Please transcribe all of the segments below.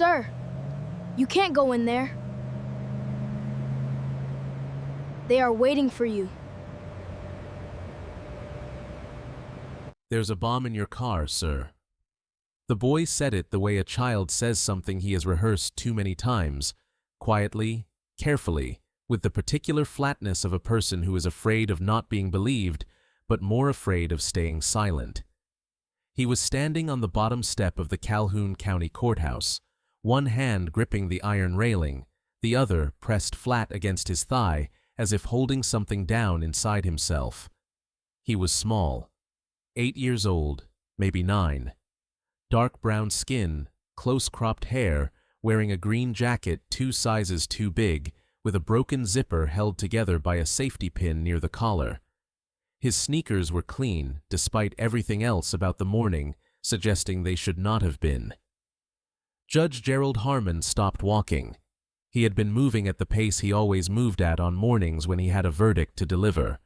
Sir, you can't go in there. They are waiting for you. There's a bomb in your car, sir. The boy said it the way a child says something he has rehearsed too many times, quietly, carefully, with the particular flatness of a person who is afraid of not being believed, but more afraid of staying silent. He was standing on the bottom step of the Calhoun County Courthouse, one hand gripping the iron railing, the other pressed flat against his thigh as if holding something down inside himself. He was small, 8 years old, maybe 9. Dark brown skin, close-cropped hair, wearing a green jacket 2 sizes too big, with a broken zipper held together by a safety pin near the collar. His sneakers were clean, despite everything else about the morning suggesting they should not have been. Judge Gerald Harmon stopped walking. He had been moving at the pace he always moved at on mornings when he had a verdict to deliver.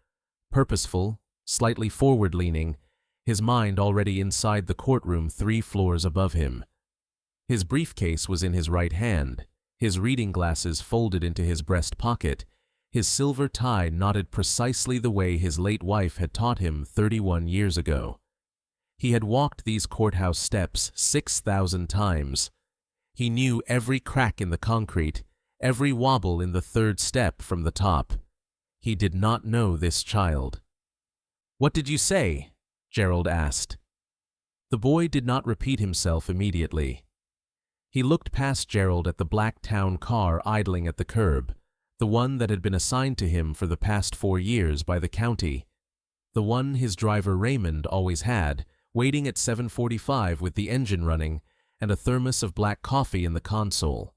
Purposeful, slightly forward-leaning, his mind already inside the courtroom 3 floors above him. His briefcase was in his right hand, his reading glasses folded into his breast pocket, his silver tie knotted precisely the way his late wife had taught him 31 years ago. He had walked these courthouse steps 6,000 times. He knew every crack in the concrete, every wobble in the 3rd step from the top. He did not know this child. "What did you say?" Gerald asked. The boy did not repeat himself immediately. He looked past Gerald at the black town car idling at the curb, the one that had been assigned to him for the past 4 years by the county, the one his driver Raymond always had, waiting at 7:45 with the engine running and a thermos of black coffee in the console.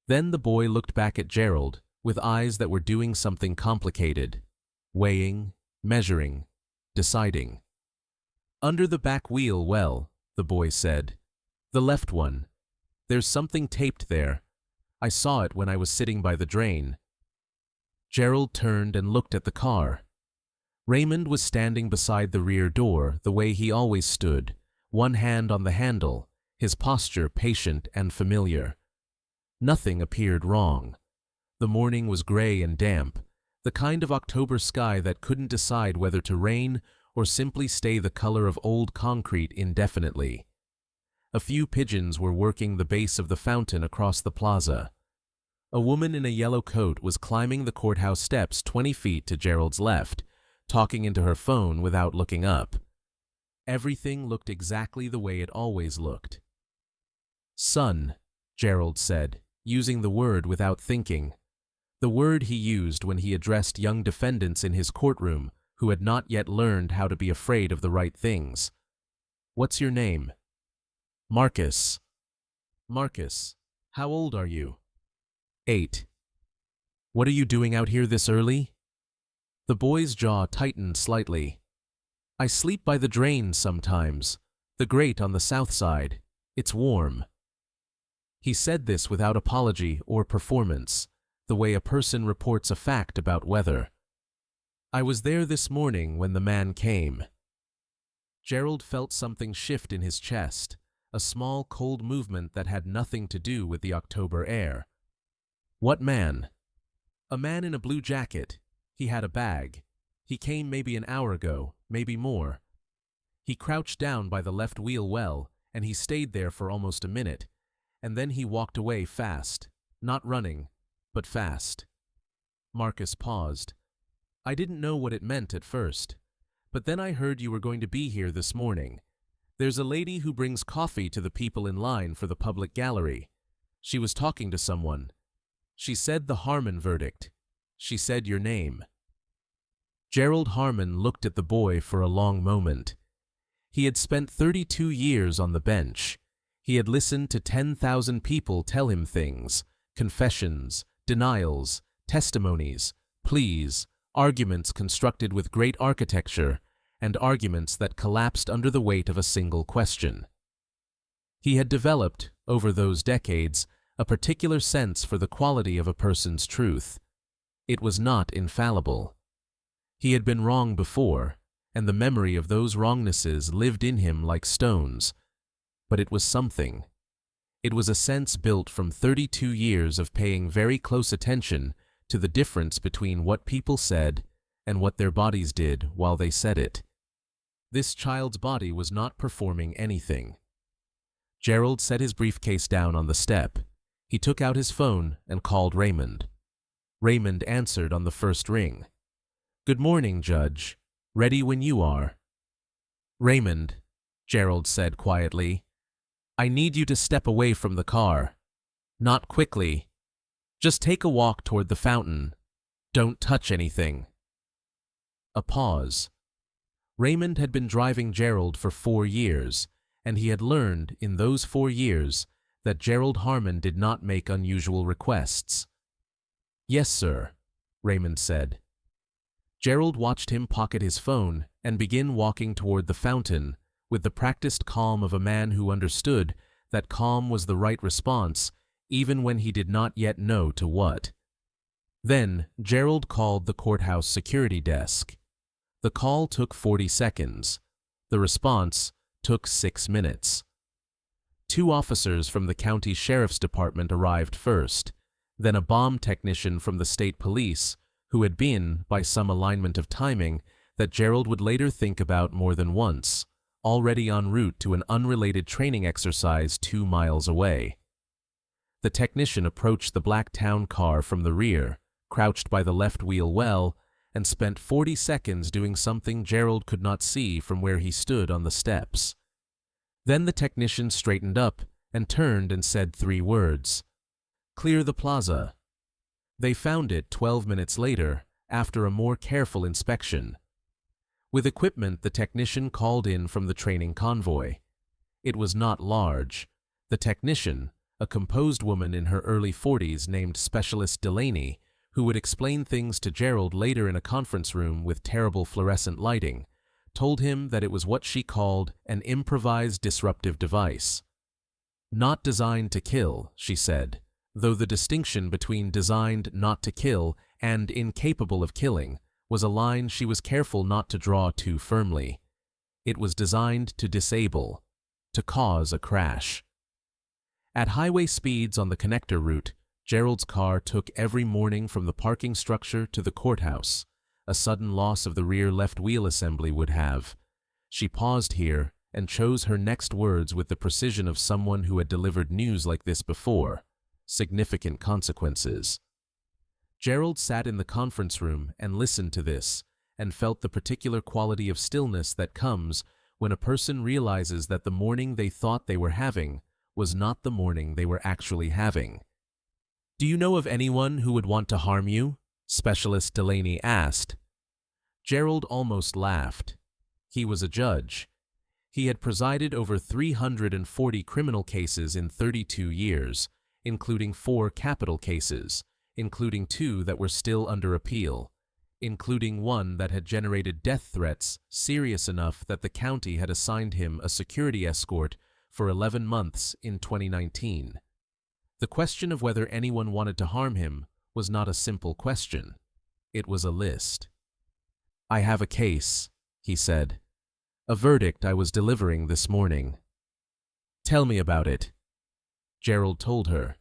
Then the boy looked back at Gerald with eyes that were doing something complicated, weighing, measuring, deciding. "Under the back wheel well," the boy said. "The left one. There's something taped there. I saw it when I was sitting by the drain." Gerald turned and looked at the car. Raymond was standing beside the rear door the way he always stood, one hand on the handle, his posture patient and familiar. Nothing appeared wrong. The morning was gray and damp, the kind of October sky that couldn't decide whether to rain or simply stay the color of old concrete indefinitely. A few pigeons were working the base of the fountain across the plaza. A woman in a yellow coat was climbing the courthouse steps 20 feet to Gerald's left, talking into her phone without looking up. Everything looked exactly the way it always looked. "Son," Gerald said, using the word without thinking, the word he used when he addressed young defendants in his courtroom who had not yet learned how to be afraid of the right things. "What's your name?" "Marcus." "Marcus, how old are you?" 8. "What are you doing out here this early?" The boy's jaw tightened slightly. "I sleep by the drain sometimes, the grate on the south side. It's warm." He said this without apology or performance, the way a person reports a fact about weather. "I was there this morning when the man came." Gerald felt something shift in his chest, a small cold movement that had nothing to do with the October air. "What man?" "A man in a blue jacket. He had a bag. He came maybe an hour ago, maybe more. He crouched down by the left wheel well, and he stayed there for almost a minute, and then he walked away fast, not running, but fast." Marcus paused. "I didn't know what it meant at first, but then I heard you were going to be here this morning. There's a lady who brings coffee to the people in line for the public gallery. She was talking to someone. She said the Harmon verdict. She said your name." Gerald Harmon looked at the boy for a long moment. He had spent 32 years on the bench. He had listened to 10,000 people tell him things, confessions, denials, testimonies, pleas, arguments constructed with great architecture, and arguments that collapsed under the weight of a single question. He had developed, over those decades, a particular sense for the quality of a person's truth. It was not infallible. He had been wrong before, and the memory of those wrongnesses lived in him like stones. But it was something. It was a sense built from 32 years of paying very close attention to the difference between what people said and what their bodies did while they said it. This child's body was not performing anything. Gerald set his briefcase down on the step. He took out his phone and called Raymond. Raymond answered on the first ring. "Good morning, Judge. Ready when you are." "Raymond," Gerald said quietly, "I need you to step away from the car. Not quickly. Just take a walk toward the fountain. Don't touch anything." A pause. Raymond had been driving Gerald for 4 years, and he had learned in those 4 years that Gerald Harmon did not make unusual requests. "Yes, sir," Raymond said. Gerald watched him pocket his phone and begin walking toward the fountain with the practiced calm of a man who understood that calm was the right response even when he did not yet know to what. Then Gerald called the courthouse security desk. The call took 40 seconds. The response took 6 minutes. 2 officers from the county sheriff's department arrived first, then a bomb technician from the state police, who had been, by some alignment of timing, that Gerald would later think about more than once, already en route to an unrelated training exercise 2 miles away. The technician approached the black town car from the rear, crouched by the left wheel well, and spent 40 seconds doing something Gerald could not see from where he stood on the steps. Then the technician straightened up and turned and said 3 words. "Clear the plaza." They found it 12 minutes later, after a more careful inspection. With equipment the technician called in from the training convoy. It was not large. The technician, a composed woman in her early 40s named Specialist Delaney, who would explain things to Gerald later in a conference room with terrible fluorescent lighting, told him that it was what she called an improvised disruptive device. "Not designed to kill," she said, though the distinction between designed not to kill and incapable of killing was a line she was careful not to draw too firmly. It was designed to disable, to cause a crash. At highway speeds on the connector route, Gerald's car took every morning from the parking structure to the courthouse. A sudden loss of the rear left wheel assembly would have. She paused here and chose her next words with the precision of someone who had delivered news like this before. Significant consequences. Gerald sat in the conference room and listened to this, and felt the particular quality of stillness that comes when a person realizes that the morning they thought they were having was not the morning they were actually having. "Do you know of anyone who would want to harm you?" Specialist Delaney asked. Gerald almost laughed. He was a judge. He had presided over 340 criminal cases in 32 years, including 4 capital cases, including 2 that were still under appeal, including one that had generated death threats serious enough that the county had assigned him a security escort for 11 months in 2019. The question of whether anyone wanted to harm him was not a simple question. It was a list. "I have a case," he said. "A verdict I was delivering this morning." "Tell me about it." Gerald told her.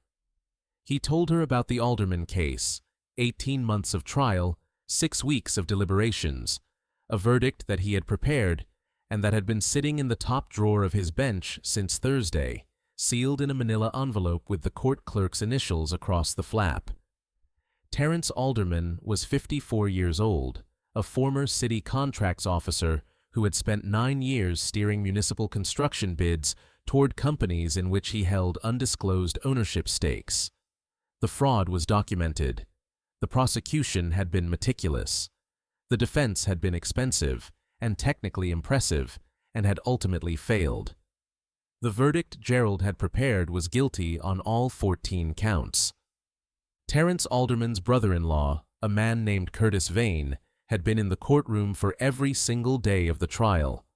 He told her about the Alderman case, 18 months of trial, 6 weeks of deliberations, a verdict that he had prepared and that had been sitting in the top drawer of his bench since Thursday, sealed in a manila envelope with the court clerk's initials across the flap. Terrence Alderman was 54 years old, a former city contracts officer who had spent 9 years steering municipal construction bids toward companies in which he held undisclosed ownership stakes. The fraud was documented. The prosecution had been meticulous. The defense had been expensive and technically impressive and had ultimately failed. The verdict Gerald had prepared was guilty on all 14 counts. Terrence Alderman's brother-in-law, a man named Curtis Vane, had been in the courtroom for every single day of the trial.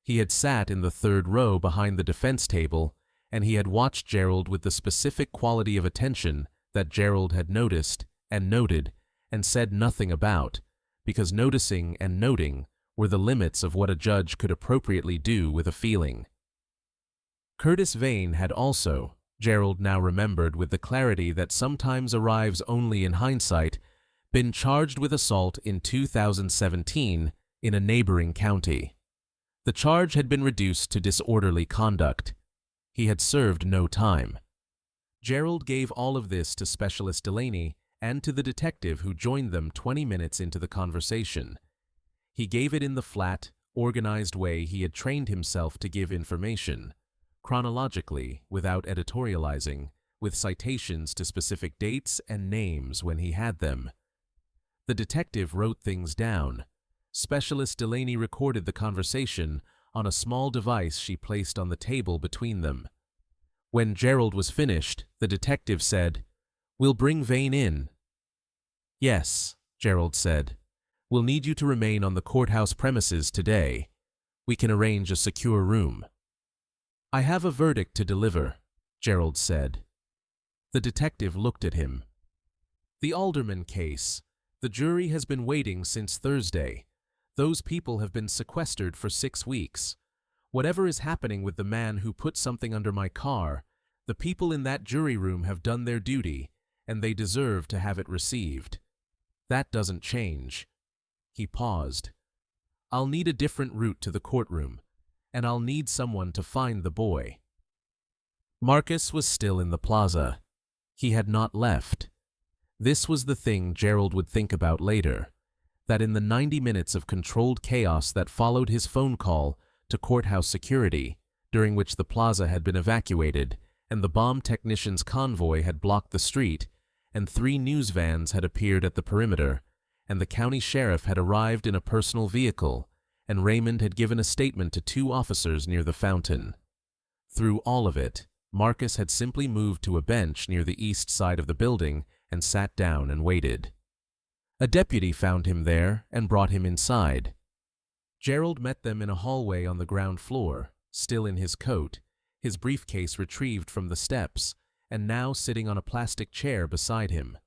He had sat in the 3rd row behind the defense table, and he had watched Gerald with the specific quality of attention that Gerald had noticed and noted and said nothing about, because noticing and noting were the limits of what a judge could appropriately do with a feeling. Curtis Vane had also, Gerald now remembered with the clarity that sometimes arrives only in hindsight, been charged with assault in 2017 in a neighboring county. The charge had been reduced to disorderly conduct. He had served no time. Gerald gave all of this to Specialist Delaney and to the detective who joined them 20 minutes into the conversation. He gave it in the flat, organized way he had trained himself to give information, chronologically, without editorializing, with citations to specific dates and names when he had them. The detective wrote things down. Specialist Delaney recorded the conversation on a small device she placed on the table between them. When Gerald was finished, the detective said, "We'll bring Vane in." "Yes," Gerald said. "We'll need you to remain on the courthouse premises today. We can arrange a secure room." "I have a verdict to deliver," Gerald said. The detective looked at him. "The Alderman case. The jury has been waiting since Thursday. Those people have been sequestered for 6 weeks. Whatever is happening with the man who put something under my car, the people in that jury room have done their duty, and they deserve to have it received. That doesn't change." He paused. "I'll need a different route to the courtroom, and I'll need someone to find the boy." Marcus was still in the plaza. He had not left. This was the thing Gerald would think about later, that in the 90 minutes of controlled chaos that followed his phone call to courthouse security, during which the plaza had been evacuated and the bomb technicians' convoy had blocked the street, and 3 news vans had appeared at the perimeter, and the county sheriff had arrived in a personal vehicle, and Raymond had given a statement to 2 officers near the fountain. Through all of it, Marcus had simply moved to a bench near the east side of the building and sat down and waited. A deputy found him there and brought him inside. Gerald met them in a hallway on the ground floor, still in his coat, his briefcase retrieved from the steps, and now sitting on a plastic chair beside him.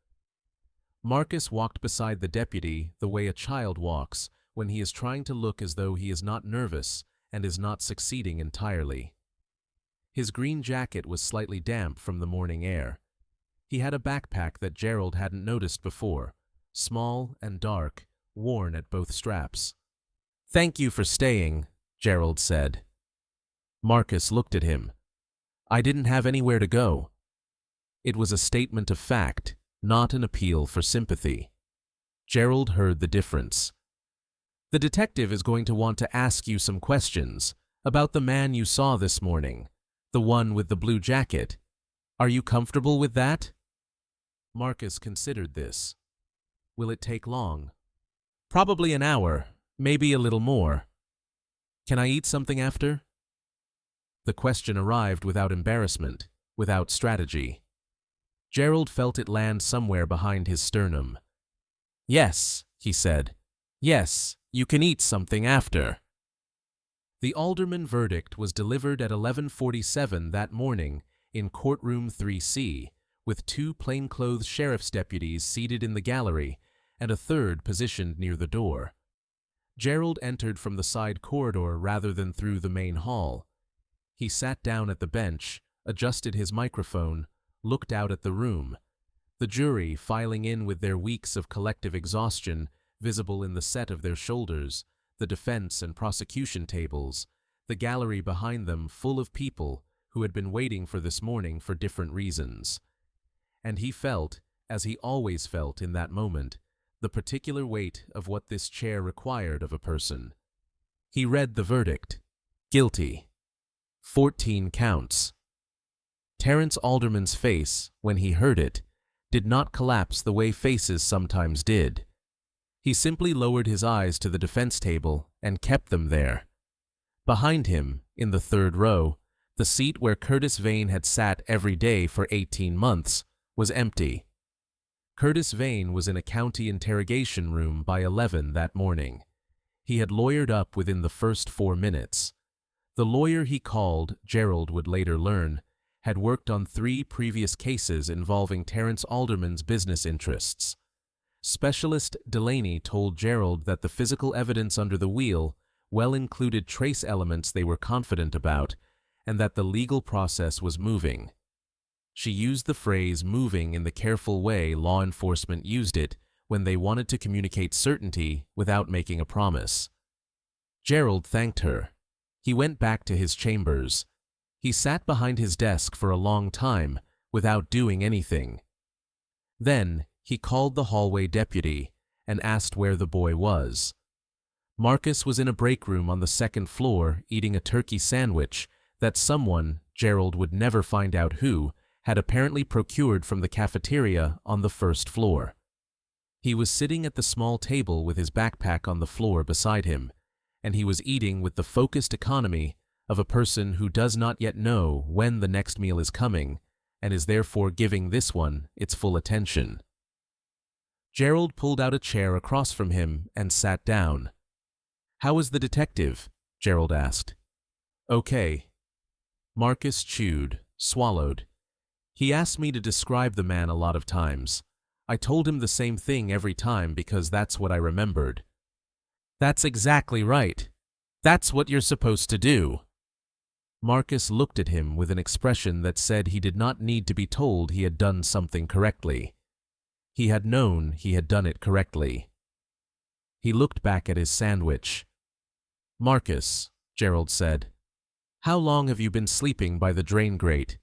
Marcus walked beside the deputy the way a child walks when he is trying to look as though he is not nervous and is not succeeding entirely. His green jacket was slightly damp from the morning air. He had a backpack that Gerald hadn't noticed before, small and dark, worn at both straps. "Thank you for staying," Gerald said. Marcus looked at him. "I didn't have anywhere to go." It was a statement of fact, not an appeal for sympathy. Gerald heard the difference. "The detective is going to want to ask you some questions about the man you saw this morning, the one with the blue jacket. Are you comfortable with that?" Marcus considered this. "Will it take long?" "Probably an hour, maybe a little more." "Can I eat something after?" The question arrived without embarrassment, without strategy. Gerald felt it land somewhere behind his sternum. "Yes," he said. "Yes, you can eat something after." The alderman verdict was delivered at 11:47 that morning in courtroom 3C, with 2 plainclothes sheriff's deputies seated in the gallery and a third positioned near the door. Gerald entered from the side corridor rather than through the main hall. He sat down at the bench, adjusted his microphone, looked out at the room, the jury filing in with their weeks of collective exhaustion visible in the set of their shoulders, the defense and prosecution tables, the gallery behind them full of people who had been waiting for this morning for different reasons. And he felt, as he always felt in that moment, the particular weight of what this chair required of a person. He read the verdict. Guilty. 14 counts. Terence Alderman's face, when he heard it, did not collapse the way faces sometimes did. He simply lowered his eyes to the defense table and kept them there. Behind him, in the third row, the seat where Curtis Vane had sat every day for 18 months was empty. Curtis Vane was in a county interrogation room by 11 that morning. He had lawyered up within the first 4 minutes. The lawyer he called, Gerald would later learn, had worked on 3 previous cases involving Terence Alderman's business interests. Specialist Delaney told Gerald that the physical evidence under the wheel well included trace elements they were confident about, and that the legal process was moving. She used the phrase moving in the careful way law enforcement used it when they wanted to communicate certainty without making a promise. Gerald thanked her. He went back to his chambers. He sat behind his desk for a long time without doing anything. Then he called the hallway deputy and asked where the boy was. Marcus was in a break room on the second floor eating a turkey sandwich that someone, Gerald would never find out who, had apparently procured from the cafeteria on the first floor. He was sitting at the small table with his backpack on the floor beside him, and he was eating with the focused economy of a person who does not yet know when the next meal is coming and is therefore giving this one its full attention. Gerald pulled out a chair across from him and sat down. "How is the detective?" Gerald asked. "Okay." Marcus chewed, swallowed. "He asked me to describe the man a lot of times. I told him the same thing every time because that's what I remembered." "That's exactly right. That's what you're supposed to do." Marcus looked at him with an expression that said he did not need to be told he had done something correctly. He had known he had done it correctly. He looked back at his sandwich. "Marcus," Gerald said, "how long have you been sleeping by the drain grate?"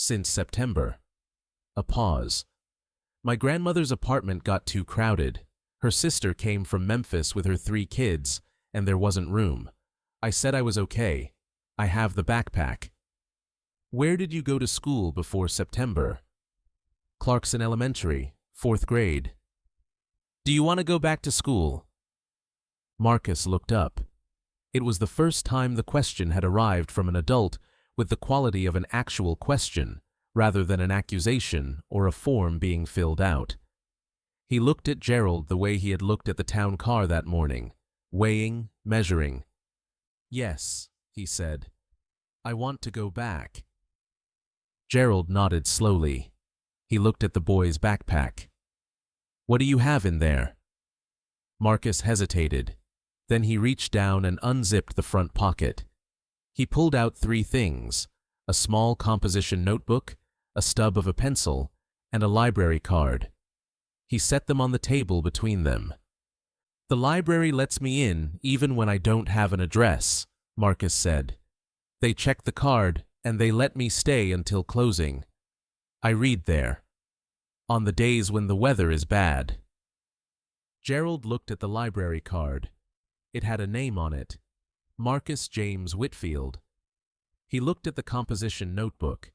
"Since September." A pause. "My grandmother's apartment got too crowded. Her sister came from Memphis with her 3 kids, and there wasn't room. I said I was okay. I have the backpack." "Where did you go to school before September?" "Clarkson Elementary, 4th grade." "Do you want to go back to school?" Marcus looked up. It was the first time the question had arrived from an adult with the quality of an actual question, rather than an accusation or a form being filled out. He looked at Gerald the way he had looked at the town car that morning, weighing, measuring. "Yes," he said. "I want to go back." Gerald nodded slowly. He looked at the boy's backpack. "What do you have in there?" Marcus hesitated. Then he reached down and unzipped the front pocket. He pulled out 3 things: a small composition notebook, a stub of a pencil, and a library card. He set them on the table between them. "The library lets me in even when I don't have an address," Marcus said. "They check the card and they let me stay until closing. I read there. On the days when the weather is bad." Gerald looked at the library card. It had a name on it: Marcus James Whitfield. He looked at the composition notebook.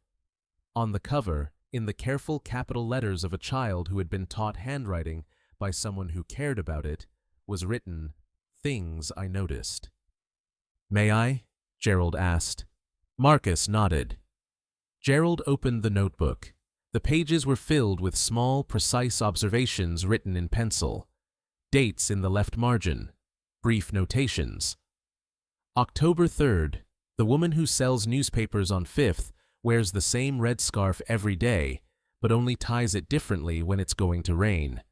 On the cover, in the careful capital letters of a child who had been taught handwriting by someone who cared about it, was written, "Things I Noticed." "May I?" Gerald asked. Marcus nodded. Gerald opened the notebook. The pages were filled with small, precise observations written in pencil. Dates in the left margin. Brief notations. October 3rd. The woman who sells newspapers on 5th wears the same red scarf every day, but only ties it differently when it's going to rain.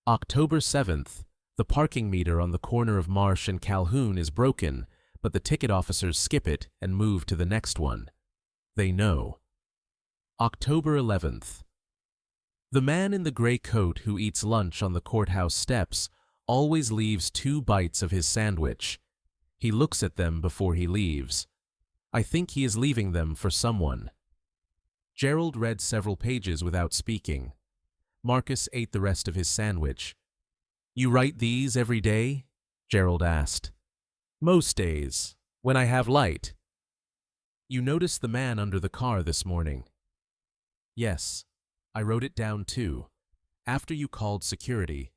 October 7th. The parking meter on the corner of Marsh and Calhoun is broken, but the ticket officers skip it and move to the next one. They know. October 11th. The man in the gray coat who eats lunch on the courthouse steps always leaves 2 bites of his sandwich. He looks at them before he leaves. I think he is leaving them for someone. Gerald read several pages without speaking. Marcus ate the rest of his sandwich. "You write these every day?" Gerald asked. "Most days, when I have light." "You noticed the man under the car this morning?" "Yes, I wrote it down too. After you called security,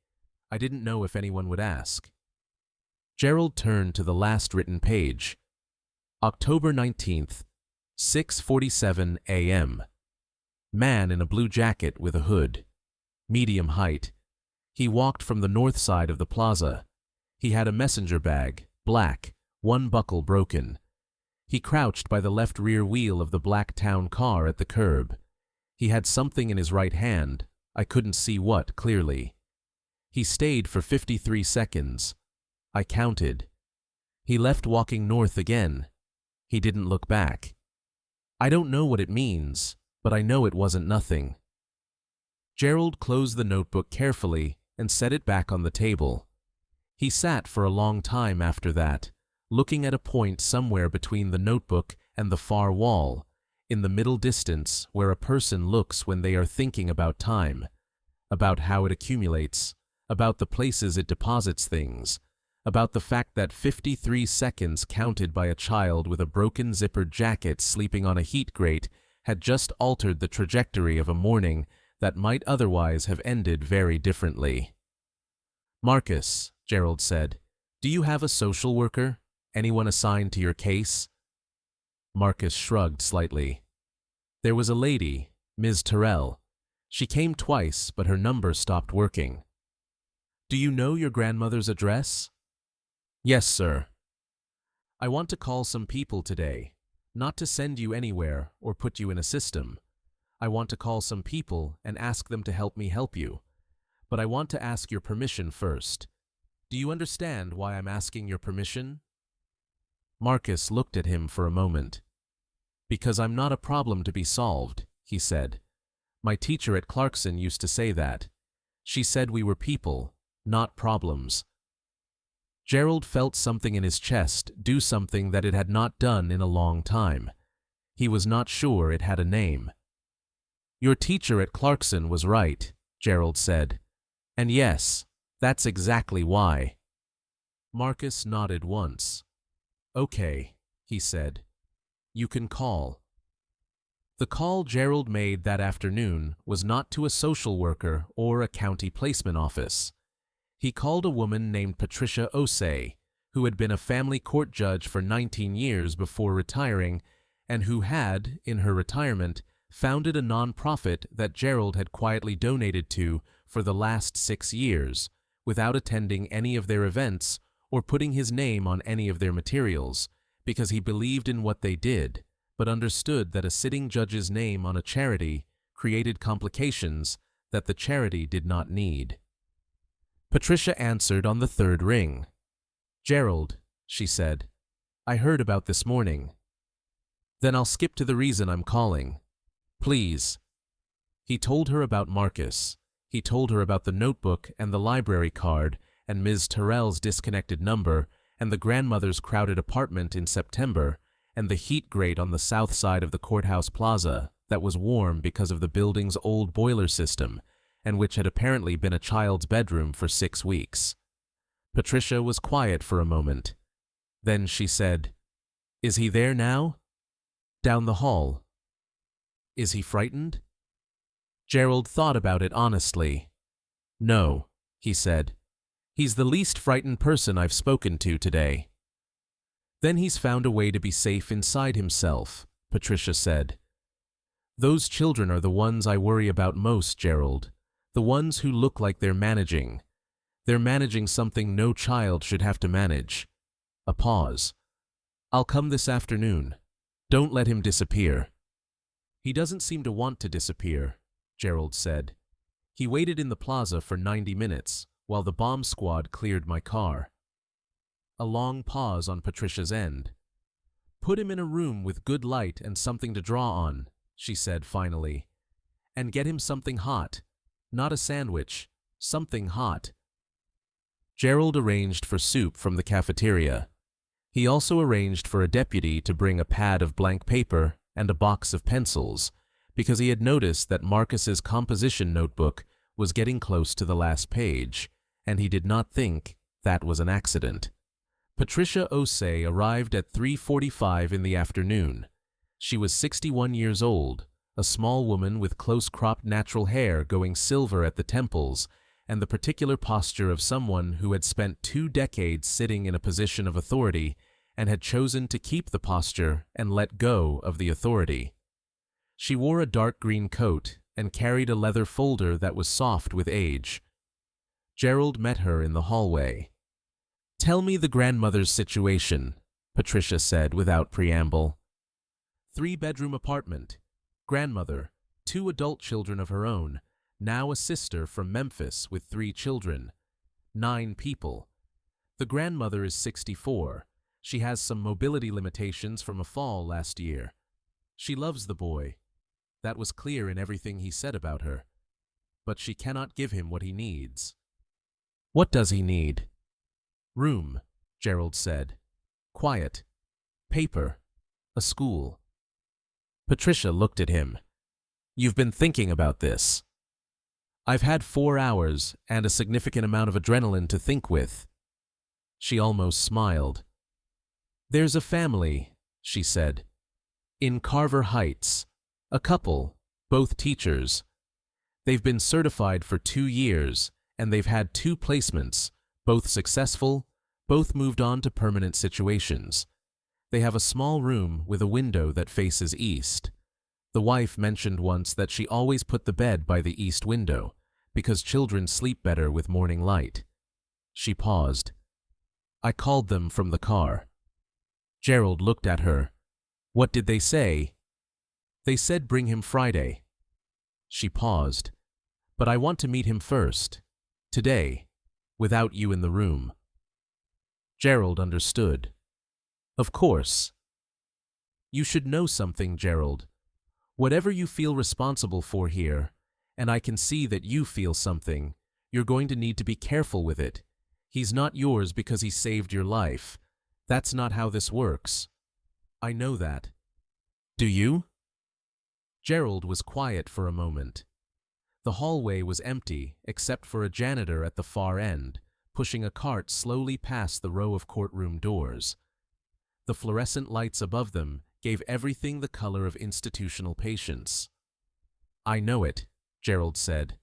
I didn't know if anyone would ask." Gerald turned to the last written page. October 19th, 6:47 a.m. Man in a blue jacket with a hood. Medium height. He walked from the north side of the plaza. He had a messenger bag, black, 1 buckle broken. He crouched by the left rear wheel of the black town car at the curb. He had something in his right hand. I couldn't see what clearly. He stayed for 53 seconds. I counted. He left walking north again. He didn't look back. I don't know what it means, but I know it wasn't nothing. Gerald closed the notebook carefully and set it back on the table. He sat for a long time after that, looking at a point somewhere between the notebook and the far wall, in the middle distance where a person looks when they are thinking about time, about how it accumulates, about the places it deposits things, about the fact that 53 seconds counted by a child with a broken zippered jacket sleeping on a heat grate had just altered the trajectory of a morning that might otherwise have ended very differently. "Marcus," Gerald said, "do you have a social worker? Anyone assigned to your case?" Marcus shrugged slightly. "There was a lady, Ms. Terrell. She came twice, but her number stopped working." "Do you know your grandmother's address?" "Yes, sir." "I want to call some people today, not to send you anywhere or put you in a system. I want to call some people and ask them to help me help you. But I want to ask your permission first. Do you understand why I'm asking your permission?" Marcus looked at him for a moment. "Because I'm not a problem to be solved," he said. "My teacher at Clarkson used to say that. She said we were people, not problems." Gerald felt something in his chest do something that it had not done in a long time. He was not sure it had a name. "Your teacher at Clarkson was right," Gerald said. "And yes, that's exactly why." Marcus nodded once. "Okay," he said. "You can call." The call Gerald made that afternoon was not to a social worker or a county placement office. He called a woman named Patricia Osei, who had been a family court judge for 19 years before retiring and who had, in her retirement, founded a nonprofit that Gerald had quietly donated to for the last 6 years, without attending any of their events or putting his name on any of their materials, because he believed in what they did, but understood that a sitting judge's name on a charity created complications that the charity did not need. Patricia answered on the third ring. "Gerald," she said, "I heard about this morning." "Then I'll skip to the reason I'm calling. Please." He told her about Marcus. He told her about the notebook and the library card and Ms. Terrell's disconnected number and the grandmother's crowded apartment in September and the heat grate on the south side of the courthouse plaza that was warm because of the building's old boiler system and which had apparently been a child's bedroom for 6 weeks. Patricia was quiet for a moment. Then she said, "Is he there now?" "Down the hall." "Is he frightened?" Gerald thought about it honestly. "No," he said. "He's the least frightened person I've spoken to today." "Then he's found a way to be safe inside himself," Patricia said. "Those children are the ones I worry about most, Gerald. The ones who look like they're managing. They're managing something no child should have to manage." A pause. "I'll come this afternoon. Don't let him disappear." "He doesn't seem to want to disappear," Gerald said. "He waited in the plaza for 90 minutes while the bomb squad cleared my car." A long pause on Patricia's end. "Put him in a room with good light and something to draw on," she said finally. "And get him something hot. Not a sandwich. Something hot." Gerald arranged for soup from the cafeteria. He also arranged for a deputy to bring a pad of blank paper and a box of pencils, because he had noticed that Marcus's composition notebook was getting close to the last page, and he did not think that was an accident. Patricia Osei arrived at 3:45 in the afternoon. She was 61 years old, a small woman with close-cropped natural hair going silver at the temples, and the particular posture of someone who had spent 2 decades sitting in a position of authority and had chosen to keep the posture and let go of the authority. She wore a dark green coat and carried a leather folder that was soft with age. Gerald met her in the hallway. "Tell me the grandmother's situation," Patricia said without preamble. 3-bedroom apartment. Grandmother, 2 adult children of her own, now a sister from Memphis with 3 children. 9 people. The grandmother is 64. She has some mobility limitations from a fall last year. She loves the boy. That was clear in everything he said about her. But she cannot give him what he needs. What does he need? Room, Gerald said. Quiet. Paper. A school. Patricia looked at him. You've been thinking about this. I've had 4 hours and a significant amount of adrenaline to think with. She almost smiled. There's a family, she said. In Carver Heights. A couple, both teachers. They've been certified for 2 years, and they've had 2 placements, both successful, both moved on to permanent situations. They have a small room with a window that faces east. The wife mentioned once that she always put the bed by the east window, because children sleep better with morning light. She paused. I called them from the car. Gerald looked at her. What did they say? They said bring him Friday. She paused. But I want to meet him first. Today. Without you in the room. Gerald understood. Of course. You should know something, Gerald. Whatever you feel responsible for here, and I can see that you feel something, you're going to need to be careful with it. He's not yours because he saved your life. That's not how this works. I know that. Do you? Gerald was quiet for a moment. The hallway was empty except for a janitor at the far end, pushing a cart slowly past the row of courtroom doors. The fluorescent lights above them gave everything the color of institutional patience. I know it, Gerald said.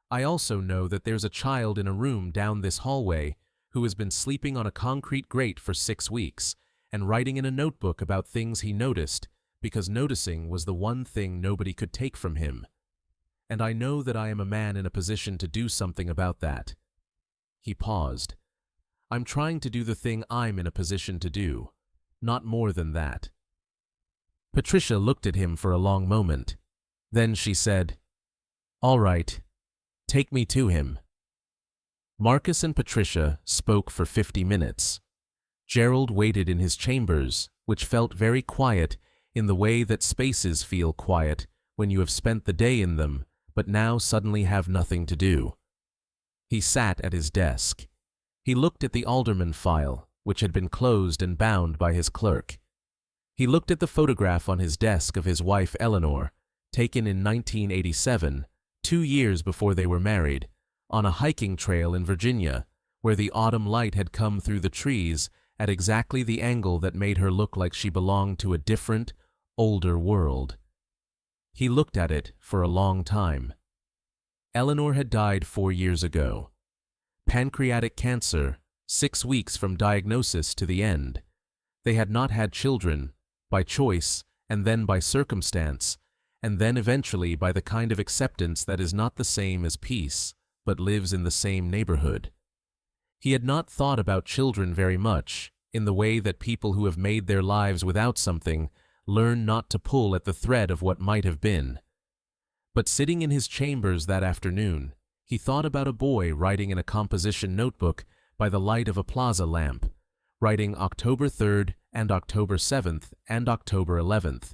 I also know that there's a child in a room down this hallway who has been sleeping on a concrete grate for 6 weeks and writing in a notebook about things he noticed because noticing was the one thing nobody could take from him. And I know that I am a man in a position to do something about that. He paused. I'm trying to do the thing I'm in a position to do, not more than that. Patricia looked at him for a long moment. Then she said, All right, take me to him. Marcus and Patricia spoke for 50 minutes. Gerald waited in his chambers, which felt very quiet in the way that spaces feel quiet when you have spent the day in them, but now suddenly have nothing to do. He sat at his desk. He looked at the alderman file, which had been closed and bound by his clerk. He looked at the photograph on his desk of his wife Eleanor, taken in 1987, 2 years before they were married, on a hiking trail in Virginia, where the autumn light had come through the trees at exactly the angle that made her look like she belonged to a different, older world. He looked at it for a long time. Eleanor had died 4 years ago. Pancreatic cancer, 6 weeks from diagnosis to the end. They had not had children, by choice, and then by circumstance, and then eventually by the kind of acceptance that is not the same as peace, but lives in the same neighborhood. He had not thought about children very much, in the way that people who have made their lives without something learn not to pull at the thread of what might have been. But sitting in his chambers that afternoon, he thought about a boy writing in a composition notebook by the light of a plaza lamp, writing October 3rd and October 7th and October 11th,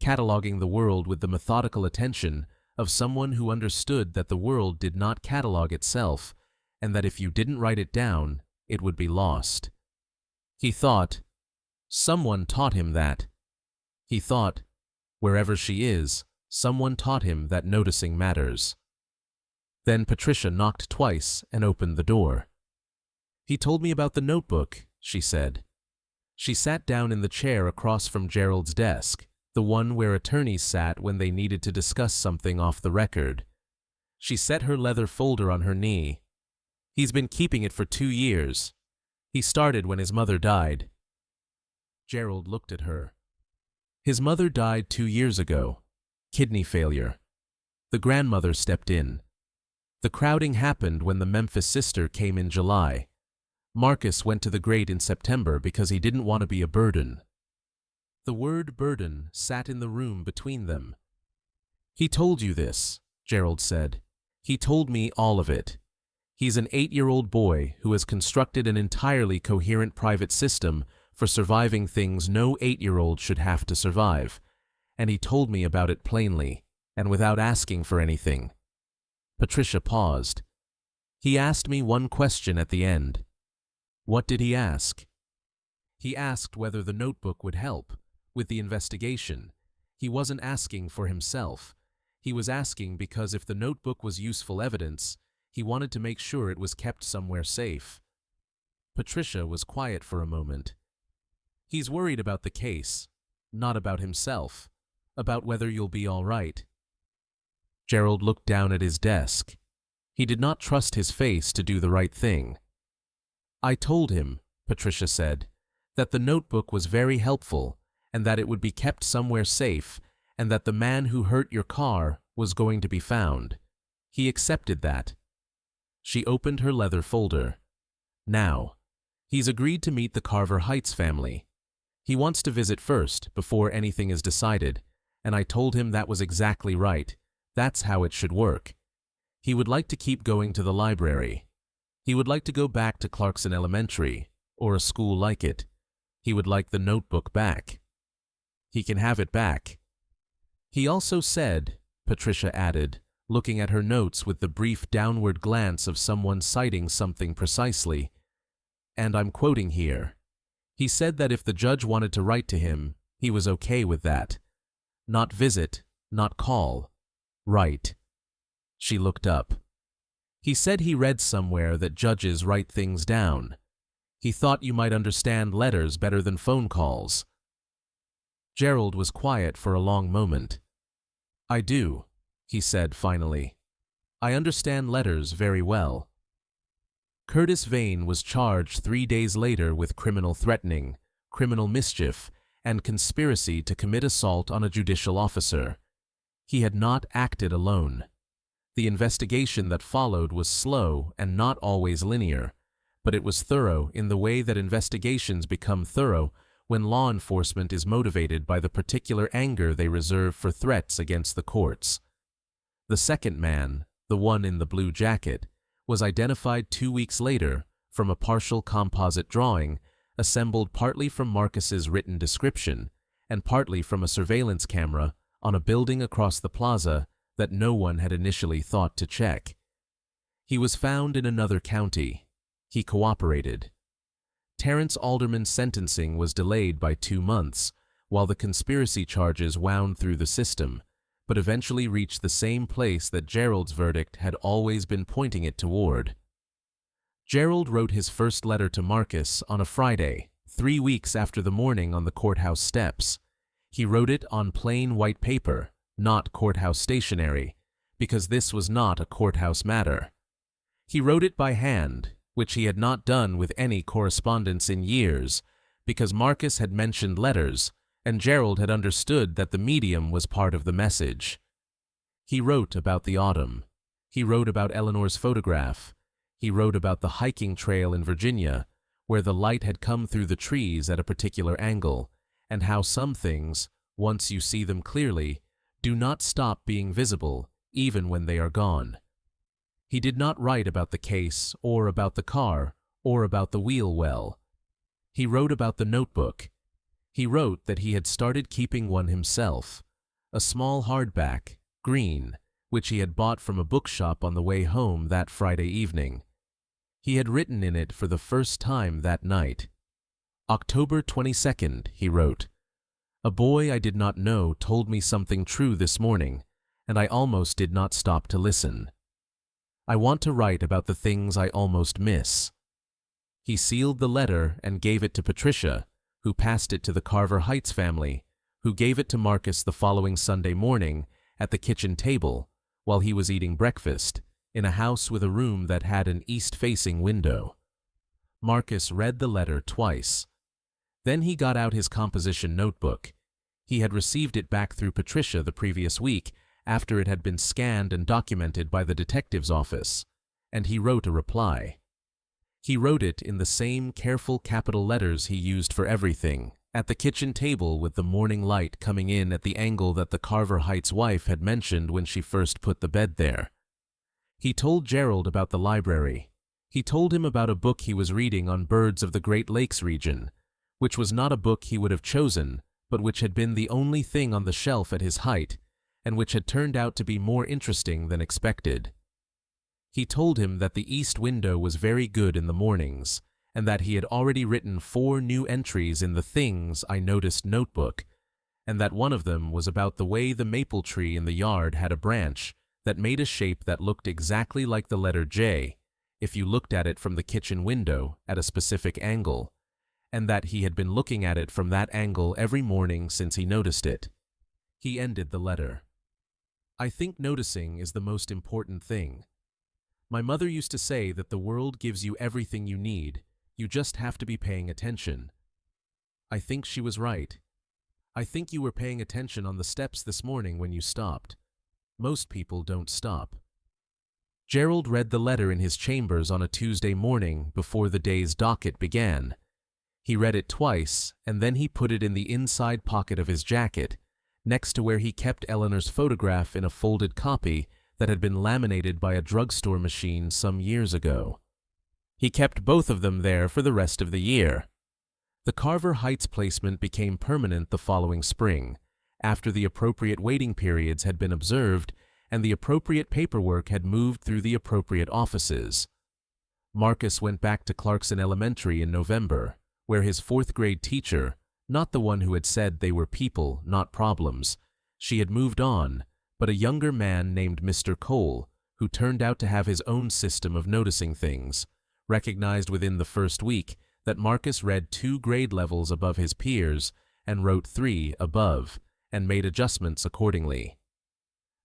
cataloging the world with the methodical attention of someone who understood that the world did not catalog itself, and that if you didn't write it down, it would be lost. He thought, someone taught him that. He thought, wherever she is, someone taught him that noticing matters. Then Patricia knocked twice and opened the door. He told me about the notebook, she said. She sat down in the chair across from Gerald's desk, the one where attorneys sat when they needed to discuss something off the record. She set her leather folder on her knee. He's been keeping it for 2 years. He started when his mother died. Gerald looked at her. His mother died 2 years ago. Kidney failure. The grandmother stepped in. The crowding happened when the Memphis sister came in July. Marcus went to the grate in September because he didn't want to be a burden. The word burden sat in the room between them. He told you this, Gerald said. He told me all of it. He's an 8-year-old boy who has constructed an entirely coherent private system for surviving things no 8-year-old should have to survive. and he told me about it plainly, and without asking for anything. Patricia paused. He asked me one question at the end. What did he ask? He asked whether the notebook would help with the investigation. He wasn't asking for himself. He was asking because if the notebook was useful evidence, he wanted to make sure it was kept somewhere safe. Patricia was quiet for a moment. He's worried about the case, not about himself, about whether you'll be all right. Gerald looked down at his desk. He did not trust his face to do the right thing. I told him, Patricia said, that the notebook was very helpful and that it would be kept somewhere safe and that the man who hurt your car was going to be found. He accepted that. She opened her leather folder. Now, he's agreed to meet the Carver Heights family. He wants to visit first before anything is decided, and I told him that was exactly right. That's how it should work. He would like to keep going to the library. He would like to go back to Clarkson Elementary, or a school like it. He would like the notebook back. He can have it back. He also said, Patricia added, looking at her notes with the brief downward glance of someone citing something precisely, and I'm quoting here, he said that if the judge wanted to write to him, he was okay with that. Not visit, not call. Write. She looked up. He said he read somewhere that judges write things down. He thought you might understand letters better than phone calls. Gerald was quiet for a long moment. I do, he said finally. I understand letters very well. Curtis Vane was charged 3 days later with criminal threatening, criminal mischief, and conspiracy to commit assault on a judicial officer. He had not acted alone. The investigation that followed was slow and not always linear, but it was thorough in the way that investigations become thorough when law enforcement is motivated by the particular anger they reserve for threats against the courts. The second man, the one in the blue jacket, was identified 2 weeks later from a partial composite drawing assembled partly from Marcus's written description and partly from a surveillance camera on a building across the plaza that no one had initially thought to check. He was found in another county. He cooperated. Terrence Alderman's sentencing was delayed by 2 months, while the conspiracy charges wound through the system, but eventually reached the same place that Gerald's verdict had always been pointing it toward. Gerald wrote his first letter to Marcus on a Friday, 3 weeks after the morning on the courthouse steps. He wrote it on plain white paper, not courthouse stationery, because this was not a courthouse matter. He wrote it by hand, which he had not done with any correspondence in years, because Marcus had mentioned letters, and Gerald had understood that the medium was part of the message. He wrote about the autumn. He wrote about Eleanor's photograph. He wrote about the hiking trail in Virginia, where the light had come through the trees at a particular angle, and how some things, once you see them clearly, do not stop being visible even when they are gone. He did not write about the case, or about the car, or about the wheel well. He wrote about the notebook. He wrote that he had started keeping one himself, a small hardback, green, which he had bought from a bookshop on the way home that Friday evening. He had written in it for the first time that night. October 22nd, he wrote. A boy I did not know told me something true this morning, and I almost did not stop to listen. I want to write about the things I almost miss. He sealed the letter and gave it to Patricia, who passed it to the Carver Heights family, who gave it to Marcus the following Sunday morning at the kitchen table while he was eating breakfast in a house with a room that had an east-facing window. Marcus read the letter twice. Then he got out his composition notebook. He had received it back through Patricia the previous week after it had been scanned and documented by the detective's office, and he wrote a reply. He wrote it in the same careful capital letters he used for everything, at the kitchen table with the morning light coming in at the angle that the Carver Heights wife had mentioned when she first put the bed there. He told Gerald about the library. He told him about a book he was reading on birds of the Great Lakes region, which was not a book he would have chosen, but which had been the only thing on the shelf at his height, and which had turned out to be more interesting than expected. He told him that the east window was very good in the mornings, and that he had already written 4 new entries in the Things I Noticed notebook, and that one of them was about the way the maple tree in the yard had a branch that made a shape that looked exactly like the letter J if you looked at it from the kitchen window at a specific angle, and that he had been looking at it from that angle every morning since he noticed it. He ended the letter. I think noticing is the most important thing. My mother used to say that the world gives you everything you need, you just have to be paying attention. I think she was right. I think you were paying attention on the steps this morning when you stopped. Most people don't stop. Gerald read the letter in his chambers on a Tuesday morning before the day's docket began. He read it twice, and then he put it in the inside pocket of his jacket, next to where he kept Eleanor's photograph in a folded copy that had been laminated by a drugstore machine some years ago. He kept both of them there for the rest of the year. The Carver Heights placement became permanent the following spring, after the appropriate waiting periods had been observed and the appropriate paperwork had moved through the appropriate offices. Marcus went back to Clarkson Elementary in November, where his 4th grade teacher, not the one who had said they were people, not problems, she had moved on, but a younger man named Mr. Cole, who turned out to have his own system of noticing things, recognized within the first week that Marcus read 2 grade levels above his peers and wrote 3 above, and made adjustments accordingly.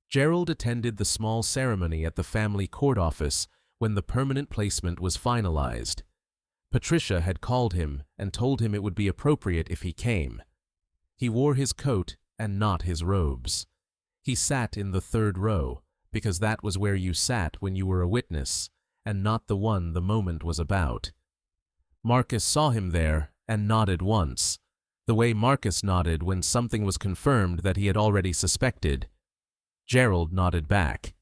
Gerald attended the small ceremony at the family court office when the permanent placement was finalized. Patricia had called him and told him it would be appropriate if he came. He wore his coat and not his robes. He sat in the 3rd row, because that was where you sat when you were a witness, and not the one the moment was about. Marcus saw him there and nodded once, the way Marcus nodded when something was confirmed that he had already suspected. Gerald nodded back.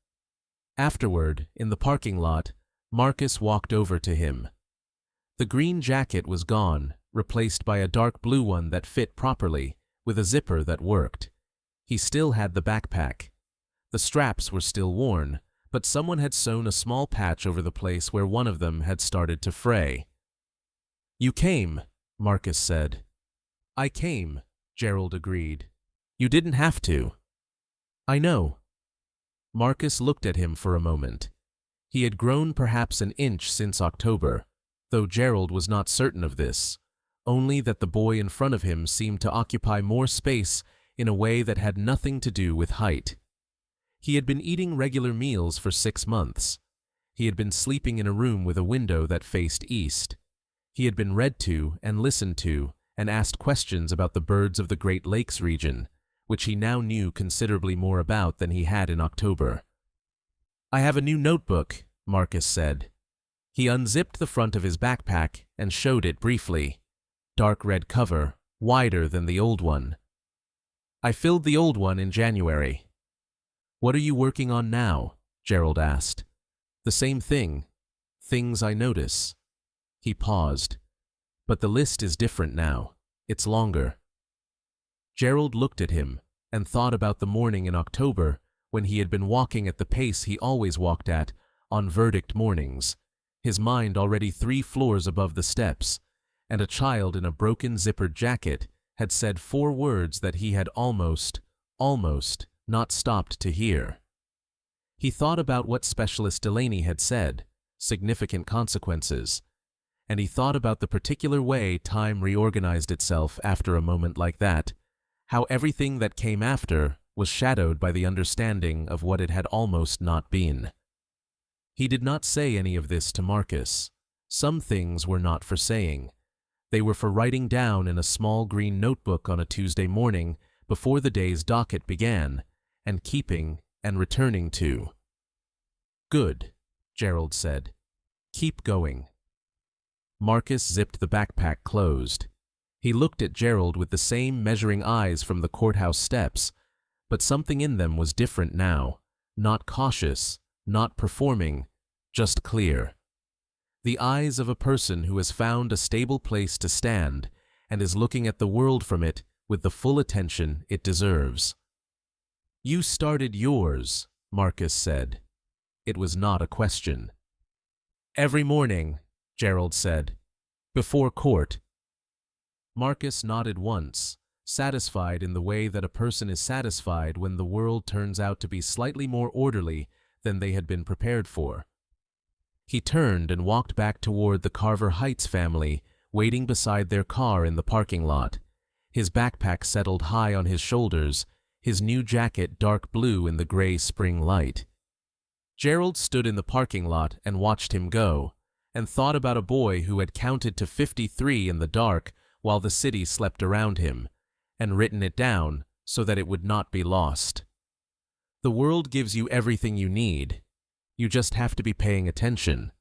Afterward, in the parking lot, Marcus walked over to him. The green jacket was gone, replaced by a dark blue one that fit properly, with a zipper that worked. He still had the backpack. The straps were still worn, but someone had sewn a small patch over the place where one of them had started to fray. "You came," Marcus said. "I came," Gerald agreed. "You didn't have to." "I know." Marcus looked at him for a moment. He had grown perhaps an inch since October, though Gerald was not certain of this, only that the boy in front of him seemed to occupy more space in a way that had nothing to do with height. He had been eating regular meals for 6 months. He had been sleeping in a room with a window that faced east. He had been read to and listened to and asked questions about the birds of the Great Lakes region, which he now knew considerably more about than he had in October. "I have a new notebook," Marcus said. He unzipped the front of his backpack and showed it briefly. Dark red cover, wider than the old one. "I filled the old one in January." "What are you working on now?" Gerald asked. "The same thing. Things I notice." He paused. "But the list is different now. It's longer." Gerald looked at him and thought about the morning in October when he had been walking at the pace he always walked at on verdict mornings, his mind already 3 floors above the steps, and a child in a broken-zippered jacket had said 4 words that he had almost not stopped to hear. He thought about what Specialist Delaney had said, significant consequences, and he thought about the particular way time reorganized itself after a moment like that, how everything that came after was shadowed by the understanding of what it had almost not been. He did not say any of this to Marcus. Some things were not for saying. They were for writing down in a small green notebook on a Tuesday morning before the day's docket began, and keeping and returning to. "Good," Gerald said. "Keep going." Marcus zipped the backpack closed. He looked at Gerald with the same measuring eyes from the courthouse steps, but something in them was different now, not cautious, not performing, just clear. The eyes of a person who has found a stable place to stand and is looking at the world from it with the full attention it deserves. "You started yours," Marcus said. It was not a question. "Every morning," Gerald said, "before court." Marcus nodded once, satisfied in the way that a person is satisfied when the world turns out to be slightly more orderly than they had been prepared for. He turned and walked back toward the Carver Heights family, waiting beside their car in the parking lot, his backpack settled high on his shoulders, his new jacket dark blue in the gray spring light. Gerald stood in the parking lot and watched him go, and thought about a boy who had counted to 53 in the dark while the city slept around him, and written it down so that it would not be lost. The world gives you everything you need. You just have to be paying attention.